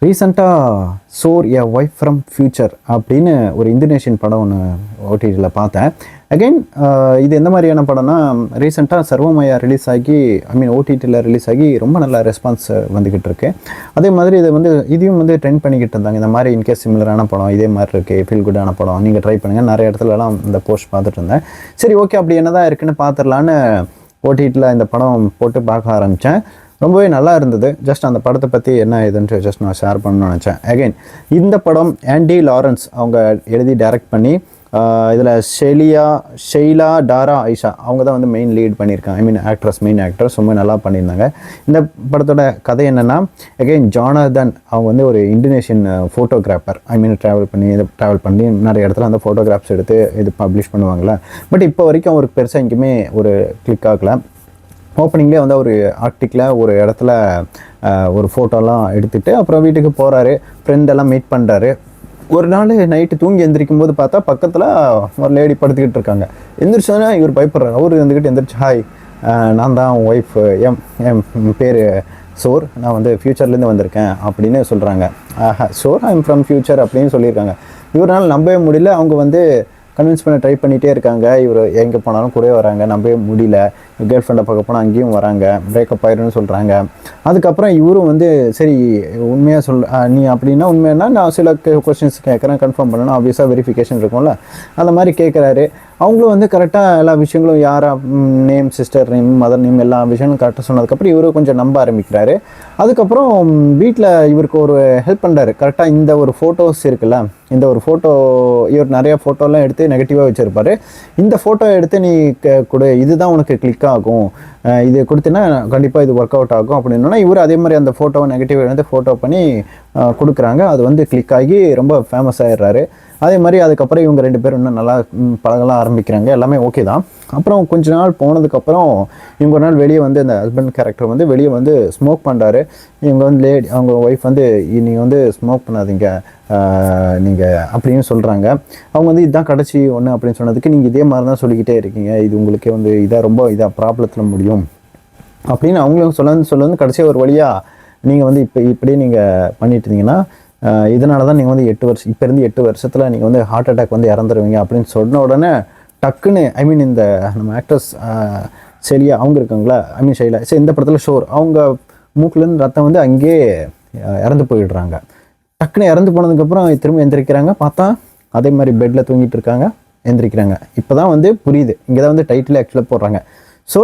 ரீசெண்டாக சோர் எ wife from future அப்படின்னு ஒரு இந்தோனேஷியன் படம் ஒன்று ஓடிடியில் பார்த்தேன். அகெயின் இது எந்த மாதிரியான படம்னா, ரீசெண்டாக சர்வமயா ரிலீஸ் ஆகி ஓடிடியில் ரிலீஸ் ஆகி ரொம்ப நல்ல ரெஸ்பான்ஸ் வந்துக்கிட்டு இருக்கு. அதே மாதிரி இதையும் ட்ரெண்ட் பண்ணிக்கிட்டு இருந்தாங்க. இந்த மாதிரி இன்கேஸ் சிமிலரான படம் இதே மாதிரி இருக்குது, ஃபீல் குட்டான படம், நீங்கள் ட்ரை பண்ணுங்கள். நிறைய இடத்துலலாம் இந்த போஸ்ட் பார்த்துட்டு இருந்தேன். சரி, ஓகே, அப்படி என்ன தான் இருக்குன்னு பார்த்துடலான்னு ஓடிடியில் இந்த படம் போட்டு பார்க்க ஆரம்பித்தேன். ரொம்பவே நல்லா இருந்தது. ஜஸ்ட் அந்த படத்தை பற்றி என்ன இதுன்ட்டு ஜஸ்ட் நான் ஷேர் பண்ணணும்னு நினச்சேன். அகெயின் இந்த படம் ஆண்டி லாரன்ஸ் அவங்க எழுதி டைரக்ட் பண்ணி, இதில் ஷெய்லா டாரா ஐஷா அவங்க தான் மெயின் லீட் பண்ணியிருக்காங்க. மெயின் ஆக்ட்ரஸ் ரொம்ப நல்லா பண்ணியிருந்தாங்க. இந்த படத்தோட கதை என்னென்னா, அகெயின் ஜானதன் அவங்க ஒரு இந்தோனேஷியன் ஃபோட்டோகிராஃபர். ட்ராவல் பண்ணி நிறைய இடத்துல அந்த ஃபோட்டோகிராஃப்ஸ் எடுத்து இது பப்ளிஷ் பண்ணுவாங்களே. பட் இப்போ வரைக்கும் அவருக்கு பெருசாக எங்கேயுமே ஒரு கிளிக் ஆகலை. ஓப்பனிங்லேயே ஒரு ஆர்டிக்கில் ஒரு இடத்துல ஒரு ஃபோட்டோலாம் எடுத்துகிட்டு அப்புறம் வீட்டுக்கு போகிறாரு. ஃப்ரெண்டெல்லாம் மீட் பண்ணுறாரு. ஒரு நாள் நைட்டு தூங்கி எந்திரிக்கும் போது பார்த்தா பக்கத்தில் ஒரு லேடி படுத்துக்கிட்டு இருக்காங்க. எந்திரிச்சோன்னா இவர் பயப்படுறாரு. அவர் எந்திரிச்சு, ஹாய், நான் தான் ஒய்ஃப், என் பேர் சோர், நான் ஃப்யூச்சர்லேருந்து வந்திருக்கேன் அப்படின்னு சொல்கிறாங்க. சோர், ஐ எம் ஃப்ரம் ஃப்யூச்சர் அப்படின்னு சொல்லியிருக்காங்க. இவரால் நம்பவே முடியல. அவங்க கன்வின்ஸ் பண்ண ட்ரை பண்ணிகிட்டே இருக்காங்க. இவர் எங்கே போனாலும் கூட வராங்க, நம்பவே முடியல. கேர்ள் ஃப்ரெண்டை பார்க்க போனால் அங்கேயும் வராங்க. பிரேக்கப் ஆயிருன்னு சொல்கிறாங்க. அதுக்கப்புறம் இவரும் சரி உண்மையாக நீ அப்படின்னா உண்மைன்னா நான் சில கொஸ்டின்ஸ் கேட்குறேன், கன்ஃபார்ம் பண்ணணும், ஆப்வியஸாக வெரிஃபிகேஷன் இருக்கும்ல, அந்த மாதிரி கேட்குறாரு. அவங்களும் கரெக்டாக எல்லா விஷயங்களும் யாரா name, sister name, mother name, எல்லா விஷயங்களும் கரெக்டாக சொன்னதுக்கப்புறம் இவரு கொஞ்சம் நம்ப ஆரம்பிக்கிறாரு. அதுக்கப்புறம் வீட்டில் இவருக்கு ஒரு ஹெல்ப் பண்ணுறாரு. கரெக்டாக இந்த ஒரு ஃபோட்டோஸ் இருக்குல்ல, இந்த ஒரு ஃபோட்டோ, இவர் நிறையா ஃபோட்டோலாம் எடுத்து நெகட்டிவாக வச்சுருப்பார். இந்த ஃபோட்டோ எடுத்து நீ கொடு, இதுதான் உனக்கு கிளிக் ஆகும், இது கொடுத்தீங்கன்னா கண்டிப்பாக இது ஒர்க் அவுட் ஆகும் அப்படின்னா இவர் அதே மாதிரி அந்த ஃபோட்டோவை நெகட்டிவ் ஃபோட்டோ பண்ணி கொடுக்குறாங்க. அது கிளிக் ஆகி ரொம்ப ஃபேமஸ் ஆகிடுறாரு. அதே மாதிரி அதுக்கப்புறம் இவங்க 2 பேரும் இன்னும் நல்லா பழகலாம் ஆரம்பிக்கிறாங்க. எல்லாமே ஓகே தான். அப்புறம் கொஞ்ச நாள் போனதுக்கப்புறம் இவங்க ஒரு நாள் வெளியே அந்த ஹஸ்பண்ட் கேரக்டர் வெளியே ஸ்மோக் பண்ணுறாரு. இவங்க அவங்க ஒய்ஃப் நீங்கள் ஸ்மோக் பண்ணாதீங்க நீங்கள் அப்படின்னு சொல்கிறாங்க. அவங்க இதுதான் கடைசி ஒன்று அப்படின்னு சொன்னதுக்கு, நீங்கள் இதே மாதிரி தான் சொல்லிக்கிட்டே இருக்கீங்க, இது உங்களுக்கே இதாக ரொம்ப ப்ராப்ளத்தில் முடியும் அப்படின்னு அவங்களும் சொல்ல கடைசியாக ஒரு வழியாக நீங்கள் இப்படியே நீங்கள் பண்ணிட்டு இருந்தீங்கன்னா இதனால தான் நீங்கள் 8 வருஷம் இப்போ இருந்து 8 வருஷத்தில் நீங்கள் ஹார்ட் அட்டாக் இறந்துருவீங்க அப்படின்னு சொன்ன உடனே டக்குன்னு இந்த நம்ம ஆக்ட்ரஸ் ஷெய்லா அவங்க இருக்காங்களா, ஷெய்லா சரி இந்த படத்தில் ஷோர் அவங்க மூக்குலேருந்து ரத்தம் அங்கேயே இறந்து போயிடுறாங்க. டக்குன்னு இறந்து போனதுக்கப்புறம் திரும்ப எந்திரிக்கிறாங்க. பார்த்தா அதே மாதிரி பெட்டில் தூங்கிட்டு இருக்காங்க, எந்திரிக்கிறாங்க. இப்போ தான் புரியுது. இங்கே தான் டைட்டில் ஆக்சுவலாக போடுறாங்க. ஸோ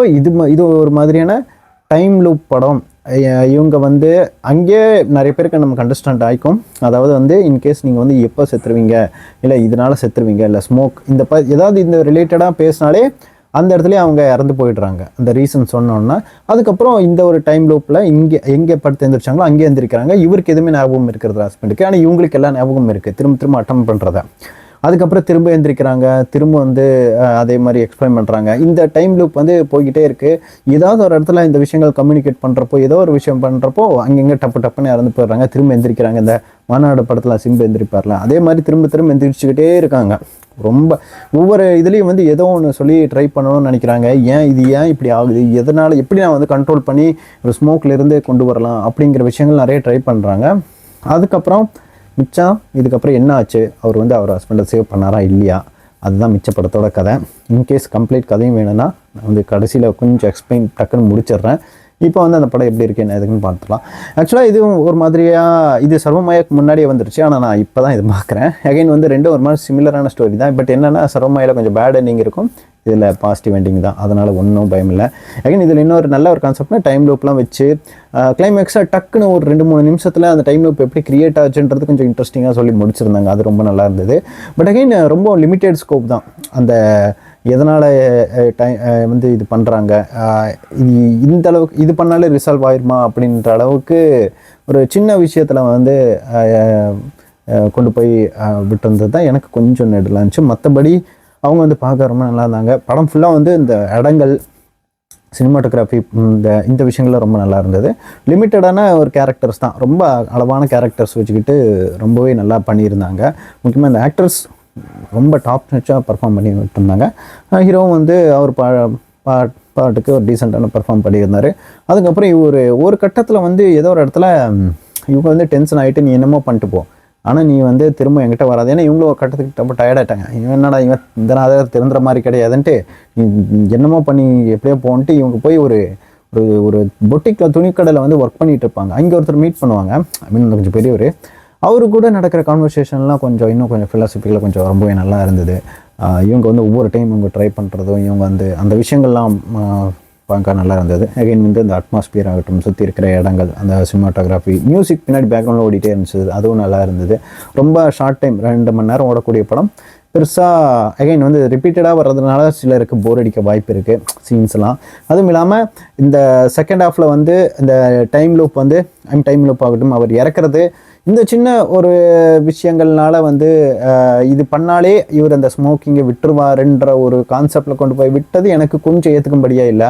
இது ஒரு மாதிரியான டைம் லூப் படம். இவங்க அங்கேயே நிறைய பேருக்கு நமக்கு அண்டர்ஸ்டாண்ட் ஆகிக்கும். அதாவது இன்கேஸ் நீங்கள் எப்போ செத்துருவீங்க, இல்லை இதனால் செத்துருவீங்க, இல்லை ஸ்மோக் ஏதாவது இந்த ரிலேட்டடாக பேசினாலே அந்த இடத்துலேயே அவங்க இறந்து போயிடுறாங்க. அந்த ரீசன் சொன்னோன்னா அதுக்கப்புறம் இந்த ஒரு டைம் லூப்பில் எங்கே படுத்து எழுந்திரிச்சாங்களோ அங்கே எழுந்திரிக்கிறாங்க. இவருக்கு எதுவுமே ஞாபகம் இருக்கிறது ஹஸ்பண்டுக்கு. ஆனால் இவங்களுக்கு எல்லாம் ஞாபகம் இருக்குது, திரும்ப அட்டம் பண்ணுறத. அதுக்கப்புறம் திரும்ப எழுந்திரிக்கிறாங்க, திரும்ப அதே மாதிரி எக்ஸ்பிளைன் பண்ணுறாங்க. இந்த டைம் லூப் போய்கிட்டே இருக்குது. ஏதாவது ஒரு இடத்துல இந்த விஷயங்கள் கம்யூனிகேட் பண்ணுறப்போ, ஏதோ ஒரு விஷயம் பண்ணுறப்போ அங்கங்கே டப்புன்னு இறந்து போயிடுறாங்க, திரும்ப எந்திரிக்கிறாங்க. இந்த மாநாடு படத்தில் சிம்பு எந்திரிப்பார்ல, அதே மாதிரி திரும்ப எந்திரிச்சுக்கிட்டே இருக்காங்க. ரொம்ப ஒவ்வொரு இதுலேயும் ஏதோ ஒன்று சொல்லி ட்ரை பண்ணணும்னு நினைக்கிறாங்க. ஏன் இப்படி ஆகுது, எதனால், எப்படி நான் கண்ட்ரோல் பண்ணி ஒரு ஸ்மோக்லேருந்து கொண்டு வரலாம் அப்படிங்கிற விஷயங்கள் நிறைய ட்ரை பண்ணுறாங்க. அதுக்கப்புறம் மிச்சம் இதுக்கப்புறம் என்ன ஆச்சு, அவர் அவர் ஹஸ்பண்டை சேவ் பண்ணாரா இல்லையா, அதுதான் மிச்ச படத்தோட கதை. இன்கேஸ் கம்ப்ளீட் கதையும் வேணும்னா நான் கடைசியில் கொஞ்சம் எக்ஸ்பிளைன் டக்குன்னு முடிச்சிடுறேன். இப்போ அந்த படம் எப்படி இருக்குது என்ன எதுக்குன்னு பார்த்துக்கலாம். ஆக்சுவலாக இது ஒரு மாதிரியாக இது சர்வமயாக்கு முன்னாடியே வந்துருச்சு. ஆனால் நான் இப்போ தான் இது பார்க்குறேன். அகைன் ரெண்டும் ஒரு மாதிரி சிமிலரான ஸ்டோரி தான். பட் என்னென்னா சர்வமயாவில் கொஞ்சம் பேட் எண்டிங் இருக்கும், இதில் பாசிட்டிவ் எண்டிங் தான். அதனால் ஒன்றும் பயம் இல்லை. அகைன் இதில் இன்னொரு நல்ல ஒரு கான்செப்ட்னா டைம் லூப்லாம் வச்சு கிளைமேக்ஸாக டக்குன்னு ஒரு 2-3 நிமிஷத்தில் அந்த டைம் லூப் எப்படி கிரியேட் ஆச்சுன்றது கொஞ்சம் இன்ட்ரெஸ்டிங்காக சொல்லி முடிச்சிருந்தாங்க. அது ரொம்ப நல்லா இருந்தது. பட் அகைன் ரொம்ப லிமிட்டெட் ஸ்கோப் தான். அந்த எதனால் இது பண்ணுறாங்க, இந்த அளவுக்கு இது பண்ணாலே ரிசால்வ் ஆயிருமா அப்படின்ற அளவுக்கு ஒரு சின்ன விஷயத்தில் கொண்டு போய் விட்டுருந்தது தான் எனக்கு கொஞ்சம் நெடுலாம் இருந்துச்சு. மற்றபடி அவங்க பார்க்க ரொம்ப நல்லா இருந்தாங்க. படம் ஃபுல்லாக இந்த இடங்கள், சினிமாட்டோகிராஃபி, இந்த விஷயங்கள்லாம் ரொம்ப நல்லா இருந்தது. லிமிட்டடான ஒரு கேரக்டர்ஸ் தான், ரொம்ப அளவான கேரக்டர்ஸ் வச்சுக்கிட்டு ரொம்பவே நல்லா பண்ணியிருந்தாங்க. முக்கியமாக இந்த ஆக்டர்ஸ் ரொம்ப டாப் நட்சாக பர்ஃபார்ம் பண்ணிட்டு இருந்தாங்க. ஹீரோவும் அவர் பாட்டுக்கு ஒரு டீசெண்டான பர்ஃபார்ம் பண்ணியிருந்தார். அதுக்கப்புறம் ஒரு கட்டத்தில் ஏதோ ஒரு இடத்துல இவங்க வந்து டென்ஷன் ஆகிட்டு நீ என்னமோ பண்ணிட்டு போ, ஆனால் நீ வந்து திரும்ப என்கிட்ட வராது. ஏன்னா இவங்களும் ஒரு கட்டத்துக்கு ரொம்ப டயர்டாயிட்டாங்க. இவன் என்னடா இவன் இந்த நாள் திருந்துற மாதிரி கிடையாதுன்ட்டு நீ என்னமோ பண்ணி எப்படியோ போன்ட்டு இவங்க போய் ஒரு ஒரு ஒரு பொட்டிக்கில் துணிக்கடையில் வந்து ஒர்க் பண்ணிகிட்டு இருப்பாங்க. அங்கே ஒருத்தர் மீட் பண்ணுவாங்க, ஐ மீன் கொஞ்சம் பெரியவர். அவரு கூட நடக்கிற கான்வர்சேஷன்லாம் கொஞ்சம் இன்னும் கொஞ்சம் ஃபிலாசபிக்கலாக கொஞ்சம் ரொம்பவே நல்லா இருந்தது. இவங்க வந்து ஒவ்வொரு டைம் இவங்க ட்ரை பண்ணுறதும் இவங்க வந்து அந்த விஷயங்கள்லாம் பார்க்க நல்லா இருந்தது. அகைன் வந்து அந்த அட்மாஸ்பியர் ஆகட்டும், சுற்றி இருக்கிற இடங்கள், அந்த சினிமாட்டோகிராஃபி, மியூசிக் பின்னாடி பேக்ரவுண்டில் ஓடிட்டே இருந்துச்சு, அதுவும் நல்லா இருந்தது. ரொம்ப ஷார்ட் டைம் 2 மணி நேரம் ஓடக்கூடிய படம். பெருசாக அகைன் வந்து ரிப்பீட்டடாக வர்றதுனால சிலருக்கு போர் அடிக்க வாய்ப்பு இருக்குது சீன்ஸ்லாம். அதுவும் இல்லாமல் இந்த செகண்ட் ஹாஃபில் வந்து இந்த டைம் லூப் வந்து டைம் லூப் ஆகட்டும், அவர் இறக்குறது இந்த சின்ன ஒரு விஷயங்கள்னால வந்து இது பண்ணாலே இவர் அந்த ஸ்மோக்கிங்கை விட்டுருவாருன்ற ஒரு கான்செப்டில் கொண்டு போய் விட்டது எனக்கு கொஞ்சம் ஏற்றுக்கும்படியாக இல்லை.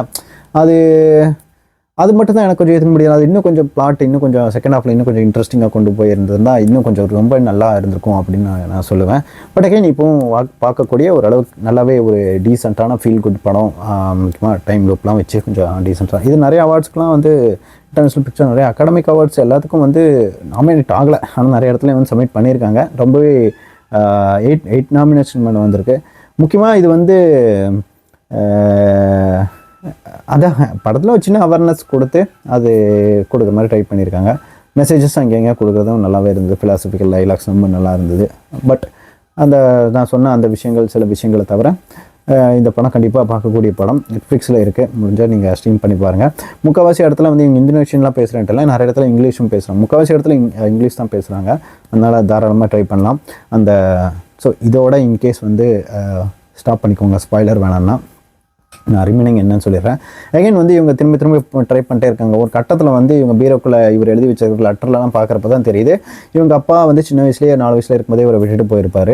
அது மட்டும் தான் எனக்கு கொஞ்சம் ஏற்றுக்க முடியாது. அது இன்னும் கொஞ்சம் பிளாட் இன்னும் கொஞ்சம் செகண்ட் ஹாஃபில் இன்னும் கொஞ்சம் இன்ட்ரெஸ்டிங்காக கொண்டு போயிருந்ததுன்னா இன்னும் கொஞ்சம் ரொம்ப நல்லா இருந்திருக்கும் அப்படின்னு நான் சொல்லுவேன். பட் அகைன் இப்போவும் பார்க்கக்கூடிய ஓரளவுக்கு நல்லாவே ஒரு டீசெண்டான ஃபீல் குட் படம். முக்கியமாக டைம் லூப்லாம் வச்சு கொஞ்சம் டீசெண்டாக இது நிறைய அவார்ட்ஸ்க்குலாம் வந்து இன்டர்நேஷ்னல் பிக்சர் நிறைய அகாடமிக் அவார்ட்ஸ் எல்லாத்துக்கும் வந்து நாமினேட் ஆகலை, ஆனால் நிறைய இடத்துல வந்து சப்மிட் பண்ணியிருக்காங்க. ரொம்பவே 8 நாமினேஷன் மேலே வந்திருக்கு. முக்கியமாக இது வந்து அதான் படத்தில் ஒரு சின்ன அவேர்னஸ் கொடுத்து அது கொடுக்குற மாதிரி ட்ரை பண்ணியிருக்காங்க. மெசேஜஸ் அங்கேங்க கொடுக்குறதும் நல்லாவே இருந்தது. ஃபிலாசபிக்கல் டைலாக்ஸ் ரொம்ப நல்லா இருந்தது. பட் அந்த நான் சொன்ன அந்த விஷயங்கள் சில விஷயங்களை தவிர இந்த படம் கண்டிப்பாக பார்க்கக்கூடிய படம். நெட்ஃப்ளிக்ஸில் இருக்குது, முடிஞ்சால் நீங்கள் ஸ்ட்ரீம் பண்ணி பாருங்கள். முக்கால்வாசி இடத்துல வந்து இவங்க இந்தோனேஷியன்லாம் பேசுகிறேன்ட்டு நிறைய இடத்துல இங்கிலீஷும் பேசுகிறாங்க. முக்கால்வாசி இடத்துல இங்கிலீஷ் தான் பேசுகிறாங்க, அதனால் தாராளமாக ட்ரை பண்ணலாம். ஸோ இதோட இன்கேஸ் வந்து ஸ்டாப் பண்ணிக்கோங்க, ஸ்பாய்லர் வேணாம்னா. நான் ரிமைனிங் என்னன்னு சொல்லிடுறேன். அகைன் வந்து இவங்க திரும்ப ட்ரை பண்ணிட்டே இருக்காங்க. ஒரு கட்டத்தில் வந்து இவங்க பீரோக்குள்ளே இவர் எழுதி வச்சிருக்கிற லெட்டர்லாம் பார்க்குறப்ப தான் தெரியுது இவங்க அப்பா வந்து சின்ன வயசுலேயே 4 வயசில் இருக்கும்போதே இவரை விட்டுட்டு போயிருப்பார்.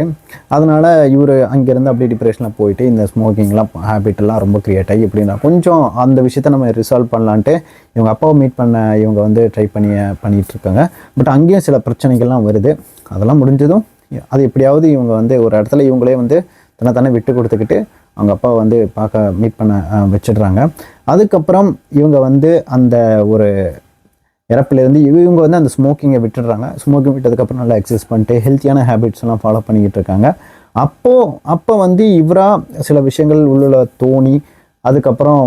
அதனால் இவர் அங்கேருந்து அப்படியே டிப்ரெஷனில் போயிட்டு இந்த ஸ்மோக்கிங்லாம் ஹேபிட்லாம் ரொம்ப க்ரியேட் ஆகி எப்படின்னா கொஞ்சம் அந்த விஷயத்தை நம்ம ரிசால்வ் பண்ணலான்ட்டு இவங்க அப்பாவை மீட் பண்ண இவங்க வந்து ட்ரை பண்ணிகிட்ருக்காங்க. பட் அங்கேயும் சில பிரச்சனைகள்லாம் வருது. அதெல்லாம் முடிஞ்சதும் அது எப்படியாவது இவங்க வந்து ஒரு இடத்துல இவங்களே வந்து தன்னை விட்டு கொடுத்துக்கிட்டு அவங்க அப்பா வந்து மீட் பண்ண வச்சிடுறாங்க. அதுக்கப்புறம் இவங்க வந்து அந்த ஒரு இறப்புலேருந்து இவங்க வந்து அந்த ஸ்மோக்கிங்கை விட்டுடுறாங்க. ஸ்மோக்கிங் விட்டதுக்கப்புறம் நல்லா எக்ஸசைஸ் பண்ணிட்டு ஹெல்த்தியான ஹேபிட்ஸ்லாம் ஃபாலோ பண்ணிக்கிட்டு இருக்காங்க. அப்போ வந்து இவராக சில விஷயங்கள் உள்ள தோணி அதுக்கப்புறம்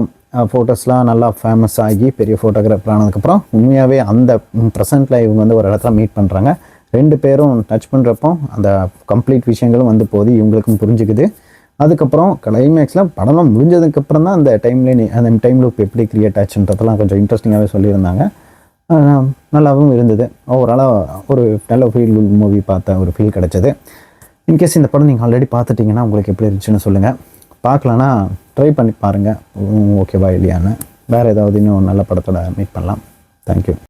ஃபோட்டோஸ்லாம் நல்லா ஃபேமஸ் ஆகி பெரிய ஃபோட்டோகிராஃபர் ஆனதுக்கப்புறம் உண்மையாகவே அந்த ப்ரெசென்ட்டில் இவங்க வந்து ஒரு இடத்துல மீட் பண்ணுறாங்க. 2 பேரும் டச் பண்ணுறப்போ அந்த கம்ப்ளீட் விஷயங்களும் வந்து போது இவங்களுக்கும் புரிஞ்சுக்குது. அதுக்கப்புறம் கிளைமேக்ஸில் படம்லாம் முடிஞ்சதுக்கப்புறம் தான் அந்த அந்த டைம் லூப் எப்படி க்ரியேட் ஆச்சுன்றதெல்லாம் கொஞ்சம் இன்ட்ரெஸ்டிங்காகவே சொல்லியிருந்தாங்க. நல்லாவும் இருந்தது. ஓவராலாக ஒரு நல்ல ஃபீல் மூவி பார்த்த ஒரு ஃபீல் கிடச்சிது. இன்கேஸ் இந்த படம் நீங்கள் ஆல்ரெடி பார்த்துட்டிங்கன்னா உங்களுக்கு எப்படி இருந்துச்சுன்னு சொல்லுங்கள். பார்க்கலன்னா ட்ரை பண்ணி பாருங்கள் ஓகேவா இல்லையான்னு. வேறு ஏதாவது இன்னும் நல்ல படத்தோட மீட் பண்ணலாம். தேங்க்யூ.